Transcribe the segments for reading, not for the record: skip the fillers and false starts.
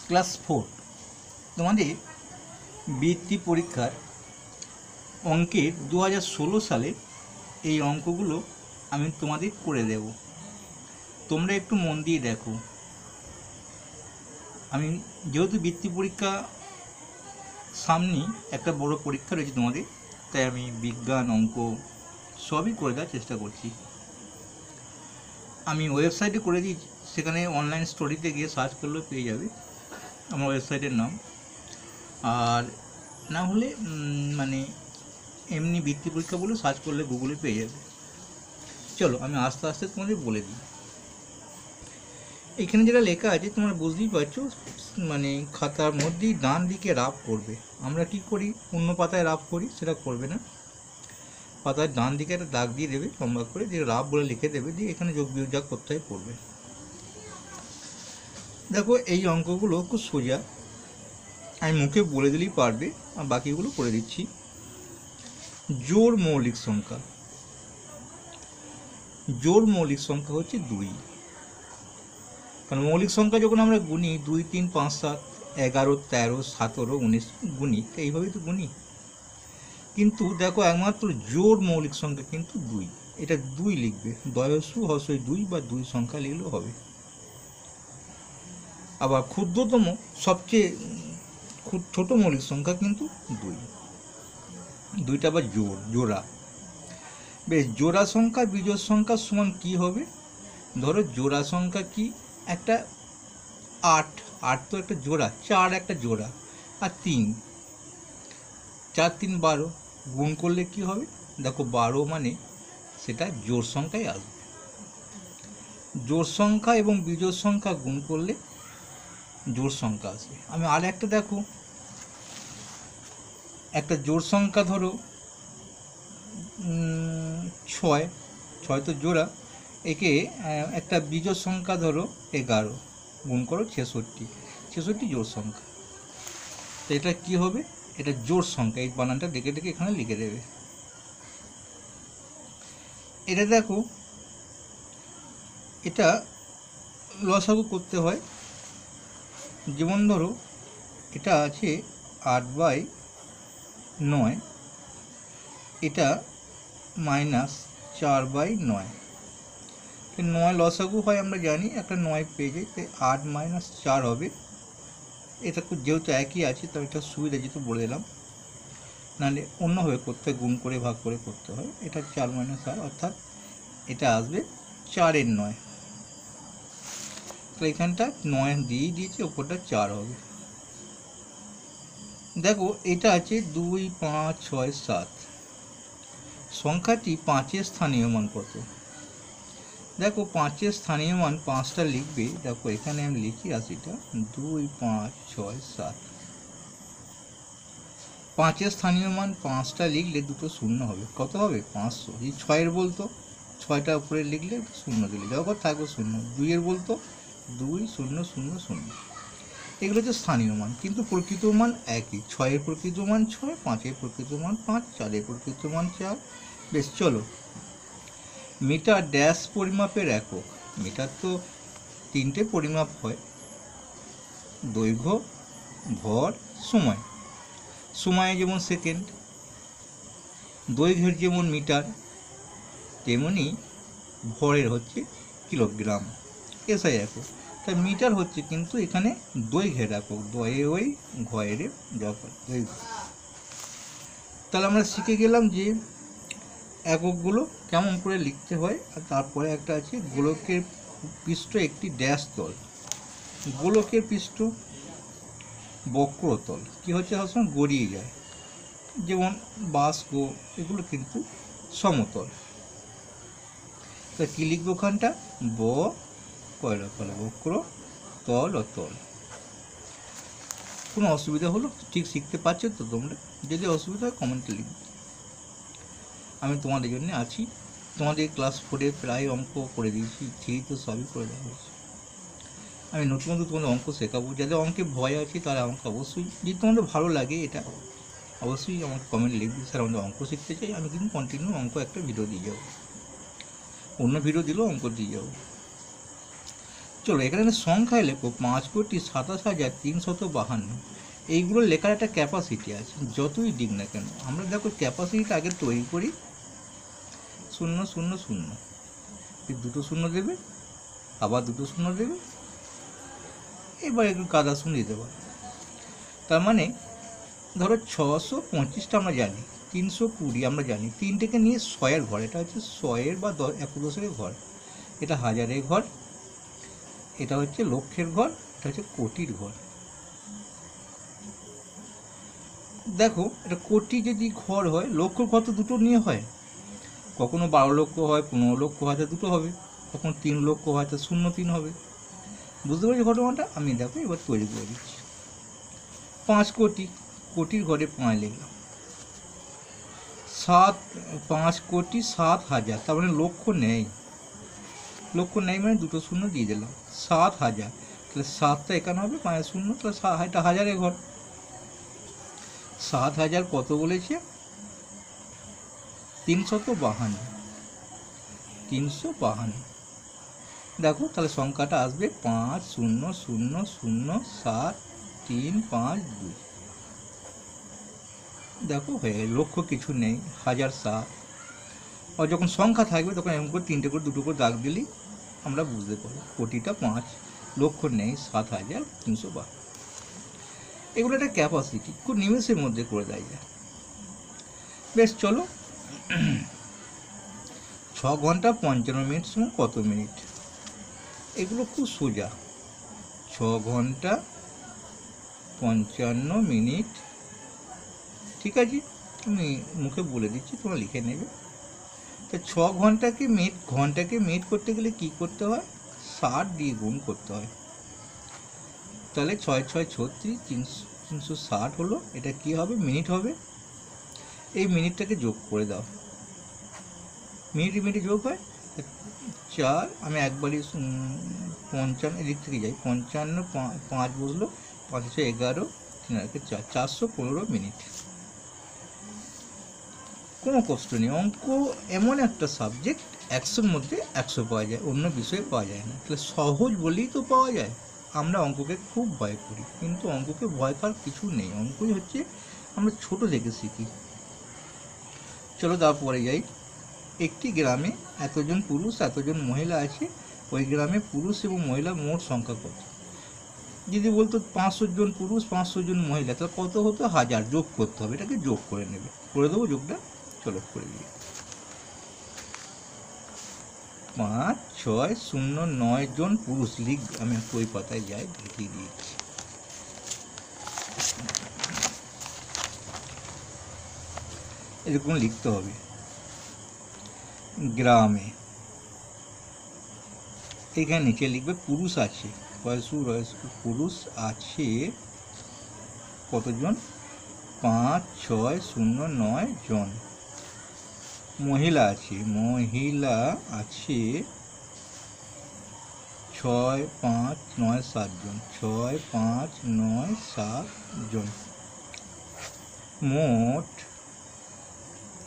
Class 4 তোমাদের বৃত্তি পরীক্ষার অঙ্কের 2016 সালে এই অঙ্কগুলো আমি তোমাদের করে দেব। তোমরা একটু মন দিয়ে দেখো। আমি যেহেতু বৃত্তি পরীক্ষা সামনে একটা বড় পরীক্ষা রয়েছে তোমাদের, তাই আমি বিজ্ঞান অঙ্ক সবই করে দেওয়ার চেষ্টা করছি। আমি ওয়েবসাইটে করে দিয়েছি, সেখানে অনলাইন স্টোরিতে গিয়ে সার্চ করলেও পেয়ে যাবে আমার ওয়েবসাইটের নাম। আর না হলে মানে এমনি বৃত্তি পরীক্ষা বলে সার্চ করলে গুগলে পেয়ে যাবে। চলো আমি আস্তে আস্তে তোমাদের বলে দিই। এখানে যেটা লেখা আছে তোমরা বুঝতেই পারছো, মানে খাতার মধ্যেই ডান দিকে রাফ করবে। আমরা কি করি, অন্য পাতায় রাফ করি, সেটা করবে না। পাতার ডান দিকে একটা দাগ দিয়ে দেবে লম্বা করে, দিয়ে রাফ বলে লিখে দেবে, দিয়ে এখানে যোগ বিয়োগ যা করতে হয় করবে। দেখো এই অঙ্কগুলো খুব সোজা, আমি মুখে বলে দিলেই পারবে, আর বাকিগুলো করে দিচ্ছি। জোড় মৌলিক সংখ্যা, জোড় মৌলিক সংখ্যা হচ্ছে 2। কারণ মৌলিক সংখ্যা যখন আমরা গুনি 2, 3, 5, 7, 11, 13, 17, 19 গুনি, তো এইভাবেই তো গুনি। কিন্তু দেখো একমাত্র জোড় মৌলিক সংখ্যা কিন্তু 2, এটা 2 লিখবে, দয়স্যু হস্যই 2 বা 2 সংখ্যা লিখলেও হবে। আবার ক্ষুদ্রতম সবচেয়ে ছোট মৌলিক সংখ্যা কিন্তু 2, দুইটা আবার জোড়া। বেশ, জোড়া সংখ্যা বিজোড় সংখ্যা সমান কি হবে? ধরো জোড়া সংখ্যা কি, একটা 8 তো একটা জোড়া, 4 একটা জোড়া, আর 3, 4, 3, 12 গুণ করলে কি হবে? দেখো 12 মানে সেটা জোড় সংখ্যায় আসবে। জোড় সংখ্যা এবং বিজোড় সংখ্যা গুণ করলে জোড় সংখ্যা আসবে। আমি আর একটা দেখো, একটা জোড় সংখ্যা ধরো 6 তো জোড়া, একে একটা বিজোড় সংখ্যা ধরো 11 গুণ করো 66 জোড় সংখ্যা। তো এটা কি হবে? এটা জোড় সংখ্যা। এই বানানটা ডেকে ডেকে এখানে লিখে দেবে। এটা দেখো, এটা লসাগু করতে হয়। যেমন ধরো এটা আছে 8/9, এটা -4/9। 9 লসাগু হয় আমরা জানি, একটা 9 পেয়ে যাই, তাই 8 - 4 হবে। এটা যেহেতু একই আছে তো এটা সুবিধা যেহেতু বলে দিলাম, নাহলে অন্যভাবে করতে হয়, গুণ করে ভাগ করে করতে হয়। এটা 4 - 8, অর্থাৎ এটা আসবে 4-এর 9। তো এখানটা 9 দিয়ে দিয়েছি, ওপরটা 4 হবে। দেখো এটা আছে 2, 5, 6, 7। সংখ্যাটি 5-এর স্থানীয় মান কত? দেখো 5-এর স্থানীয় মান 5টা লিখবে। দেখো এখানে আমি লিখি রাশিটা 2, 5, 6, 7। 5-এর স্থানীয় মান 5টা লিখলে দুটো শূন্য হবে। কত হবে? 500। এই 6-এর বলতো 6টা উপরে লিখলে শূন্য দিলে যখন থাকবে শূন্য। 2-এর বলতো 2, 0, 0, 0। এগুলো হচ্ছে স্থানীয় মান, কিন্তু প্রকৃত মান একই। 6-এর প্রকৃত মান 6, 5-এর প্রকৃত মান 5, 4-এর প্রকৃত মান 4। বেশ, চলো। মিটার ড্যাশ পরিমাপের একক। মিটার তো 3টে পরিমাপ হয়, দৈর্ঘ্য, ভর, সময়। সময়ে যেমন সেকেন্ড, দৈর্ঘ্যের যেমন মিটার, তেমনি ভরের হচ্ছে কিলোগ্রাম। এসআই একক। তাই মিটার হচ্ছে কিন্তু এখানে দৈর্ঘ্যের একক, দয়ে ঘয়ের দৈর্ঘ্য। তাহলে আমরা শিখে গেলাম যে এককগুলো কেমন করে লিখতে হয়। আর তারপরে একটা আছে গোলকের পৃষ্ঠ একটি ড্যাশ তল। গোলকের পৃষ্ঠ বক্রতল কি হচ্ছে, সবসময় গড়িয়ে যায়, যেমন বাস্ক, এগুলো কিন্তু সমতল। তা কী লিখবো ওখানটা? ব কয়লা কলা, বক্র, তল, অতল। কোনো অসুবিধা হলো? ঠিক শিখতে পারছো তো তোমরা? যদি অসুবিধা হয় কমেন্টে লিখবে, আমি তোমাদের জন্য আছি। তোমাদের ক্লাস 4-এ প্রায় অঙ্ক করে দিয়েছি, 3 তো সবই করে দেওয়া হয়েছে। আমি নতুন নতুন তোমাদের অঙ্ক শেখাবো। যাদের অঙ্কে ভয় আছে তারা আমাকে অবশ্যই, যদি তোমাদের ভালো লাগে এটা, অবশ্যই আমাকে কমেন্ট লিখবে, স্যার আমাদের অঙ্ক শিখতে চাই। আমি কিন্তু কন্টিনিউ অঙ্ক একটা ভিডিও দিয়ে যাবো, অন্য ভিডিও দিলেও অঙ্ক দিয়ে যাবো। চলো এখানে সংখ্যায় লেখো 5,27,352। এইগুলো লেখার একটা ক্যাপাসিটি আছে, যতই দিক না কেন। আমরা দেখো ক্যাপাসিটিটা আগে তৈরি করি, 0 0 0, দুটো শূন্য দেবে, আবার দুটো শূন্য দেবে, এবার একটু কাদা শূন্য দিতে পারে। তার মানে ধরো 625টা আমরা জানি, 320 আমরা জানি, 3টেকে নিয়ে 100-এর ঘর, এটা হচ্ছে 100-এর বা 110-এর ঘর, এটা হাজারের ঘর, এটা হচ্ছে লক্ষের ঘর, এটা হচ্ছে কোটির ঘর। দেখো এটা কোটি যদি ঘর হয়, লক্ষ ঘর তো দুটো নিয়ে হয়, কখনো 12 লক্ষ হয়, 15 লক্ষ হয়, তো দুটো হবে, কখনো 3 লক্ষ হয়, তো 0 3 হবে। বুঝতে পারছি ঘটনাটা? আমি দেখো এবার তৈরি করে দিচ্ছি। 5 কোটি, কোটির ঘরে 5 লিখলাম। 5 কোটি 7,000, তার মানে লক্ষ নেই, লক্ষ নেই মানে দুটো শূন্য দিয়ে দিলাম। 7,000, তাহলে 7টা এখানে হবে, 5 শূন্য, তাহলে এটা হাজারের ঘর। 7,000 কত বলেছে? 352, 352। দেখো তাহলে সংখ্যাটা আসবে 5,0,0,0,7,3,5,2। দেখো হয়ে গেল, লক্ষ কিছু নেই, 1007। আর যখন সংখ্যা থাকবে তখন এরকম করে 3টে করে 2টো করে দাগ দিলেই আমরা বুঝতে পারবো কোটিটা 5, লক্ষ নেই, 7,352। এগুলো একটা ক্যাপাসিটি, খুব নিমেষের মধ্যে করে দেয় যায়। বেশ চলো, 6 ঘন্টা 55 মিনিট সময় কত মিনিট? এগুলো খুব সোজা। 6 ঘন্টা 55 মিনিট, ঠিক আছে, আমি মুখে বলে দিচ্ছি, তোমরা লিখে নেবে। তো 6 ঘন্টাকে মিনিট করতে গেলে কি করতে হয়? 60 দিয়ে গুণ করতে হয়। তাহলে 6 6 36, 360 হলো, এটা কি হবে? মিনিট হবে। এই মিনিটটাকে যোগ করে দাও, মিনিটে যোগ হয় 4, আমি একবারই 55 এদিক থেকে যাই, 55 5 বসলো, 5 11, 3 4, 415 মিনিট। কোনো কষ্ট নেই, অঙ্ক এমন একটা সাবজেক্ট 100-র মধ্যে 100 পাওয়া যায়, অন্য বিষয়ে পাওয়া যায় না। তাহলে সহজ বলেই তো পাওয়া যায়। আমরা অঙ্ককে খুব ভয় করি, কিন্তু অঙ্ককে ভয় পাওয়ার কিছু নেই। অঙ্কই হচ্ছে আমরা ছোট থেকে শিখি। চলো তারপরে যাই। একটি গ্রামে এতজন পুরুষ এতজন মহিলা আছে, ওই গ্রামে পুরুষ এবং মহিলার মোট সংখ্যা কত? যদি বলতো 500 জন পুরুষ 500 জন মহিলা, তাহলে কত হতো? 1000 যোগ করতে হবে, এটাকে যোগ করে নেবে, করে দেবো যোগটা। চলো করে দিই। 5 6 0 9 জন পুরুষ লিখ, আমি ওই পাতায় যাই, লিখিয়ে দিয়েছি। এরকম লিখতে হবে। গ্রামে, এখানে নিচে লিখবে পুরুষ আছে, পুরুষ আছে কতজন? 5 6 0 9 জন। মহিলা আছে 6 5 9 7 জন, 6 5 9 7 জন। মোট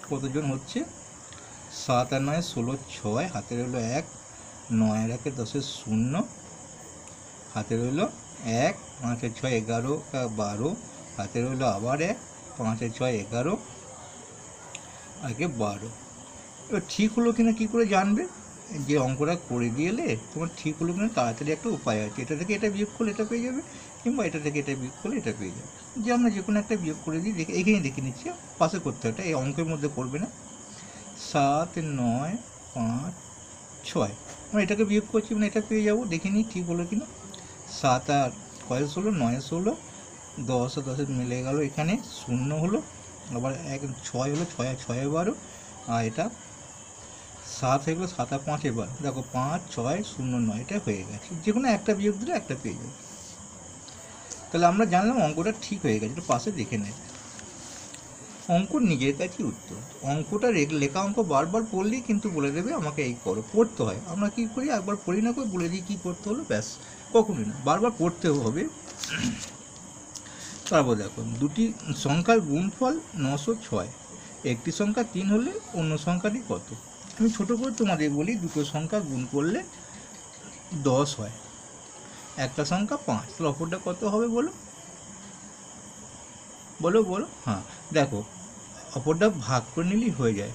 কতজন হচ্ছে? 7 আর 9 16, 6, হাতে রইলো 1, 9 আর 1 10 0, হাতে রইলো 1, 5 আর 6 11, 12, হাতে রইলো আবার 1, 5 আর 6 11, আগে 12। এবার ঠিক হলো কিনা কি করে জানবে? যে অঙ্কটা করে দিয়েলে তোমার ঠিক হলো কিনা তাড়াতাড়ি একটা উপায় আছে, এটা থেকে এটা বিয়োগ করলে এটা পেয়ে যাবে, কিংবা এটা থেকে এটা বিয়োগ করলে এটা পেয়ে যাবে। যে আমরা যে কোনো একটা বিয়োগ করে দিই, এখানে দেখে নিচ্ছি, পাশে করতে হয়, এই অঙ্কের মধ্যে করবে না। 7 9 5 6, আমরা এটাকে বিয়োগ করছি, মানে এটা পেয়ে যাবো, দেখে নিই ঠিক হলো কিনা। 7 আর 16, 9 16, 10 আর 10 মিলে গেল, এখানে 0 হলো, আবার 6 হলো, 6 আর 6 12, আর এটা 7 হয়ে গেলো, 7 আর 5 12, দেখো 5 6 0 9, এটা হয়ে গেছে। যে কোনো একটা বিয়োগ দিলে একটা পেয়ে যাবে। তাহলে আমরা জানলাম অঙ্কটা ঠিক হয়ে গেছে, এটা পাশে দেখে নেবে। অঙ্ক নিজের কাছেই উত্তর। অঙ্কটা লেখা অঙ্ক বারবার পড়লেই কিন্তু বলে দেবে আমাকে এই করো, পড়তে হয়। আমরা কী করি, একবার পড়ি না করে বলে দিই কী করতে হলো, ব্যাস, কখনোই না, বারবার পড়তেও হবে। তারপর দেখো, দুটি সংখ্যার গুণফল 906, একটি সংখ্যা 3 হলে অন্য সংখ্যাটি কত? আমি ছোটো করে তোমাদের বলি, দুটো সংখ্যা গুণ করলে 10 হয়, একটা সংখ্যা 5, তাহলে অপরটা কত হবে বলো বলো বলো হ্যাঁ দেখো, অপরটা ভাগ করে নিলেই হয়ে যায়,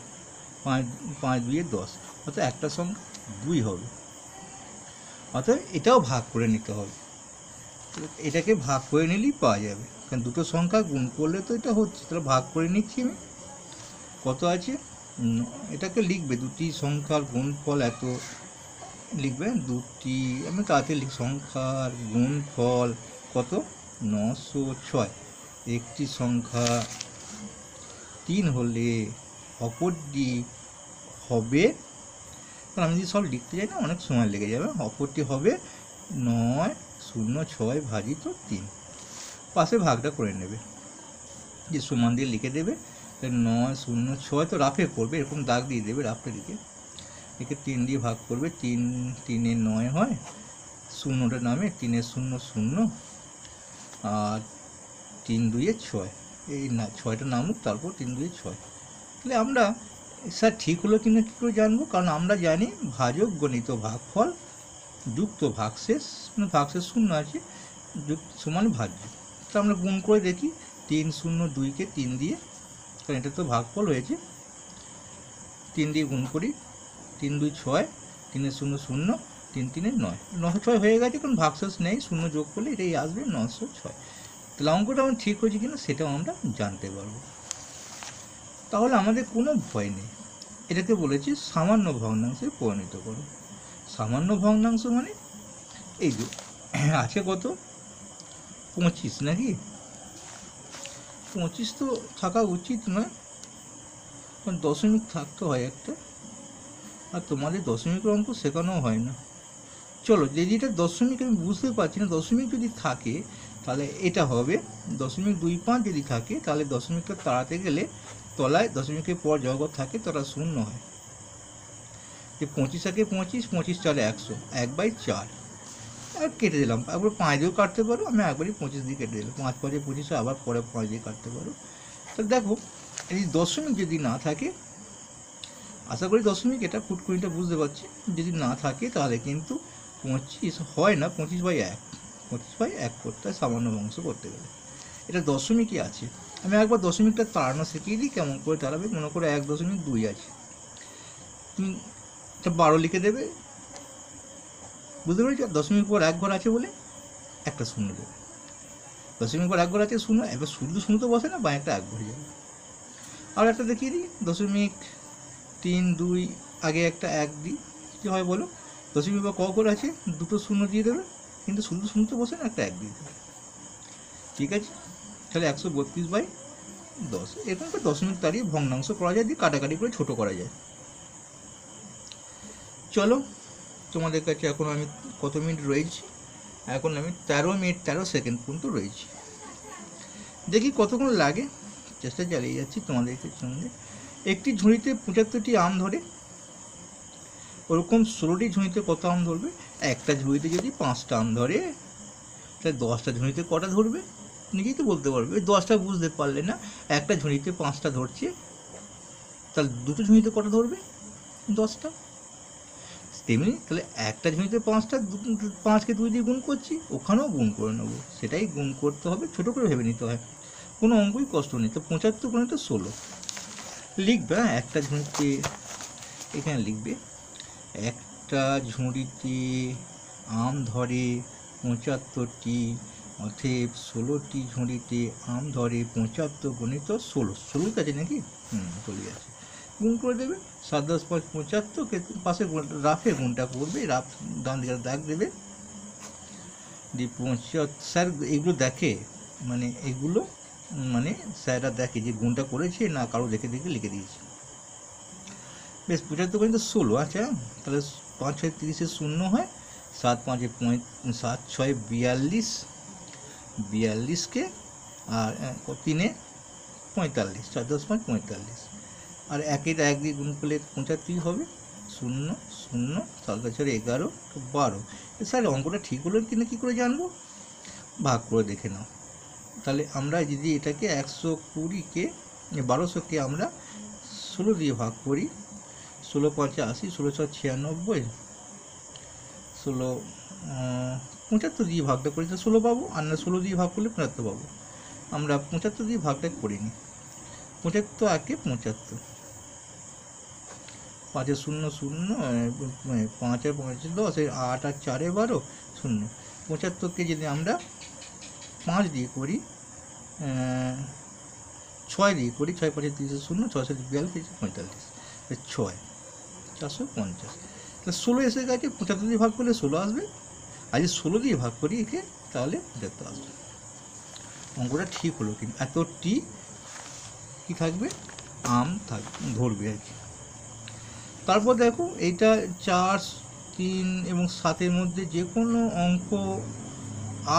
5 5 2 10, অর্থাৎ একটা সংখ্যা 2 হবে, অর্থাৎ এটাও ভাগ করে নিতে হবে, এটাকে ভাগ করে নিলেই পাওয়া যাবে, কারণ দুটো সংখ্যা গুণ করলে তো এটা হচ্ছে, তাহলে ভাগ করে নিচ্ছি আমি, কত আছে, এটাকে লিখবে দুটি সংখ্যার গুণফল এত, লিখবে দুটি, আমি তাড়াতাড়ি লিখ, সংখ্যার গুণফল কত 906, একটি সংখ্যা 3 হলে অপরটি হবে, কারণ আমি যদি সব লিখতে যাই না অনেক সময় লেগে যাবে, অপরটি হবে 906 ভাজিত 3, পাশে ভাগটা করে নেবে, যে সমান দিয়ে লিখে দেবে, 906 তো রাফে করবে, এরকম দাগ দিয়ে দেবে রাফে লিখে, একে 3 দিয়ে ভাগ করবে, 3 3 9 হয়, শূন্যটা নামে, 3 0 0, আর 3 2 6, এই না 6টা নামুক, তারপর 3 2 6, তাহলে আমরা স্যার ঠিক হলো কিনা কী করে জানবো, কারণ আমরা জানি ভাজক গণিত ভাগফল যুক্ত ভাগশেষ, মানে ভাগশেষ শূন্য আছে, যুক্ত সমান ভাজ্য, তো আমরা গুণ করে দেখি 3 0 2কে 3 দিয়ে, কারণ এটা তো ভাগফল হয়েছে, 3 দিয়ে গুণ করি, 3 2 6, 3 0 0, 3 3 9, 906 হয়ে গেছে, কারণ ভাগশেষ নেই, শূন্য যোগ করলে এটাই আসবে 906, তাহলে অঙ্কটা আমার ঠিক হয়েছে কিনা সেটাও আমরা জানতে পারবো, তাহলে আমাদের কোনো ভয় নেই, এটাকে বলেছি সামান্য ভগ্নাংশে পরিণত করো, সামান্য ভগ্নাংশ মানে এই যে আছে কত 25 নাকি, 25 তো থাকা উচিত নয়, কারণ দশমিক থাকতে হয় একটা, আর তোমাদের দশমিকের অঙ্ক শেখানো হয় না, চলো যেটা দশমিক আমি বুঝতে পারছি না, দশমিক যদি থাকে তাহলে এটা হবে 0.25, যদি থাকে তাহলে দশমিকটা তাড়াতে গেলে তলায় দশমিকের পর জগৎ থাকে, তারা শূন্য হয়, যে 25 একে 25, 25 4 100, 1/4, আর কেটে দিলাম, একবার 5 দিয়েও কাটতে পারো, আমি একবারই 25 দিয়ে কেটে দিলাম, 5 5 25, আবার পরে 5 দিয়ে কাটতে পারো, তো দেখো এই দশমিক যদি না থাকে, আশা করি দশমিক এটা ফুটকুড়িটা বুঝতে পারছি, যদি না থাকে তাহলে কিন্তু 25 হয় না, 25/1, 25/1 করতে হয় সামান্য অংশ করতে গেলে, এটা দশমিকই আছে, আমি একবার দশমিকটা তাড়ানো শিখিয়ে দিই, কেমন করে তাড়াবে, মনে করে 1.2 আছে, তুমি এটা 12 লিখে দেবে, বুঝতে পেরেছো, দশমিক পর 1 ঘর আছে বলে একটা শূন্য দেবে, দশমিক পর 1 ঘর আছে শূন্য, এবার শুধু শূন্য তো বসে না, বা একটা 1 ঘরে যাবে, আর একটা দেখিয়ে দিই, 0.32, আগে একটা 1 দিই, কী হয় বলো, দশমিক বা ক করে আছে, দুটো শূন্য দিয়ে দেবে, কিন্তু শুধু শূন্য তো বসে না, একটা 1 দিয়ে দেবে, ঠিক আছে, তাহলে 132/10, এরকম করে দশমিক তাড়িয়ে ভগ্নাংশ করা যায়, দিয়ে কাটাকাটি করে ছোটো করা যায়, চলো তোমাদের কাছে এখন আমি কত মিনিট রয়েছি, এখন আমি 13 মিনিট 13 সেকেন্ড পর্যন্ত রয়েছি, দেখি কতক্ষণ লাগে, চেষ্টা চালিয়ে যাচ্ছি তোমাদেরকে সঙ্গে, একটি ঝুড়িতে 75টি আম ধরে, ওরকম 16টি ঝুড়িতে কত আম ধরবে, একটা ঝুড়িতে যদি 5টা আম ধরে, তাহলে 10টা ঝুড়িতে কটা ধরবে, নিজেই তো বলতে পারবে, ওই 10টা বুঝতে পারলে না, একটা ঝুড়িতে 5টা ধরছে, তাহলে দুটো ঝুড়িতে কটা ধরবে, 10টা, তেমনি তাহলে একটা ঝুড়িতে 5টা, 5কে 2 দিয়ে গুণ করছি, ওখানেও গুণ করে নেবো, সেটাই গুণ করতে হবে, ছোটো করে ভেবে নিতে হয়, কোনো অঙ্কই কষ্ট নেই, তো 75 গুণে তো 16 লিখবে, একটা ঝুড়িতে, এখানে লিখবে একটা ঝুড়িতে আম ধরে 75টি, অতএব 16টি ঝুড়িতে আম ধরে 75 গুণিত 16, 16 আছে নাকি, চলে আছে, গুণ করে দেবে, 7 10 5 75, পাশে রাফে গুণটা করবে, রাফ ডান দিকে দাগ দেবে, দিয়ে 75, স্যার এগুলো দেখে, মানে এগুলো মানে স্যাররা দেখে যে গুণটা করেছে না কারো দেখে দেখে লিখে দিয়েছে, বেশ 75 গুণিত 16, আচ্ছা তাহলে 5 6 30 শূন্য হয়, 7 5 7 6 42, 42কে আর 3 45, 4 10 5 45, আর 1 দিয়ে গুণ করলে 75 হবে, 0 0 7 4 11 12, স্যার অঙ্কটা ঠিক হলো কিনা কী করে জানবো, ভাগ করে দেখে নাও, তাহলে আমরা যদি এটাকে 120কে 1200কে আমরা 16 দিয়ে ভাগ করি, 16 5 80, 16 6 96, 16 75 দিয়ে ভাগটা করি তো 16 পাবো, আর না 16 দিয়ে ভাগ করলে 75 পাবো। আমরা 75 দিয়ে ভাগটা করিনি। 75 একে 75, 5 0 0, 5 আর 5 10, 8 আর 4 12 0। 75কে যদি আমরা 5 দিয়ে করি, 6 দিয়ে করি, 6 5 30 0, 6 7 42, 45, 6 450। তাহলে 16 এসে গেছে, 75 দিয়ে ভাগ করলে 16 আসবে, আর যদি 16 দিয়ে ভাগ করি একে তাহলে 75 আসবে। অঙ্কটা ঠিক হলো, কিন্তু এতটি কী থাকবে, আম থাকবে, ধরবে আর কি। তারপর দেখো এইটা 4, 3 এবং 7-এর মধ্যে যে কোনো অঙ্ক,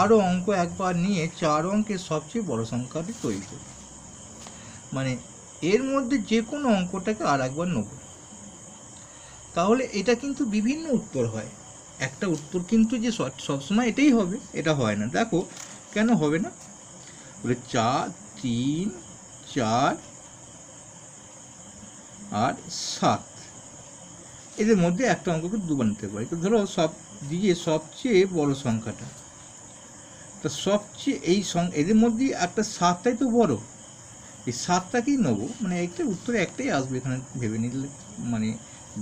আরও অঙ্ক একবার নিয়ে 4 অঙ্কের সবচেয়ে বড় সংখ্যাটি তৈরি করব। মানে এর মধ্যে যে কোনো অঙ্কটাকে আর একবার নেব, তাহলে এটা কিন্তু বিভিন্ন উত্তর হয়। একটা উত্তর কিন্তু যে সবসময় এটাই হবে এটা হয় না। দেখো কেন হবে না, বলে 4, 3, 4 আর 7, এদের মধ্যে একটা অঙ্ককে দুবার নিতে পারি। তো ধরো সব দিয়ে সবচেয়ে বড় সংখ্যাটা, তা সবচেয়ে এদের মধ্যে একটা 7টাই তো বড়, এই 7টাকেই নেবো, মানে একটা উত্তরে একটাই আসবে এখানে ভেবে নিলে, মানে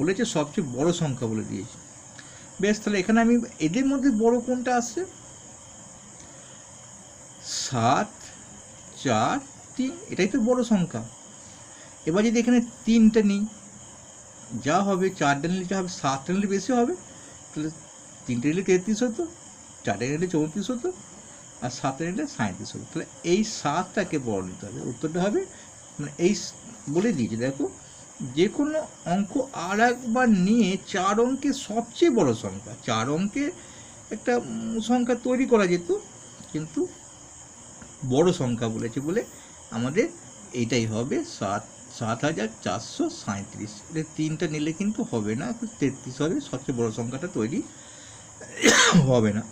বলেছে সবচেয়ে বড় সংখ্যা বলে দিয়েছে। বেশ, তাহলে এখানে আমি এদের মধ্যে বড় কোনটা আসছে, 7, 4, 3, এটাই তো বড় সংখ্যা। এবার যদি এখানে 3টা নিই, যা হবে 4টা নিলে যা হবে, 7টা নিলে বেশি হবে, তাহলে 3টে নিলে 33 হতো, 4টে নিলে 34 হতো, আর 7টা নিলে 37 হতো। তাহলে এই 7টাকে বড় নিতে হবে, উত্তরটা হবে, মানে এই বলে দিয়েছে। দেখো যে কোনো অঙ্ক আর একবার নিয়ে 4 অঙ্কের সবচেয়ে বড় সংখ্যা, 4 অঙ্কের একটা সংখ্যা তৈরি করা যেত, কিন্তু বড় সংখ্যা বলেছে বলে আমাদের এইটাই হবে 7437। এটা 3টা নিলে কিন্তু হবে না, 33 হবে, সবচেয়ে বড় সংখ্যাটা তৈরি হবে না।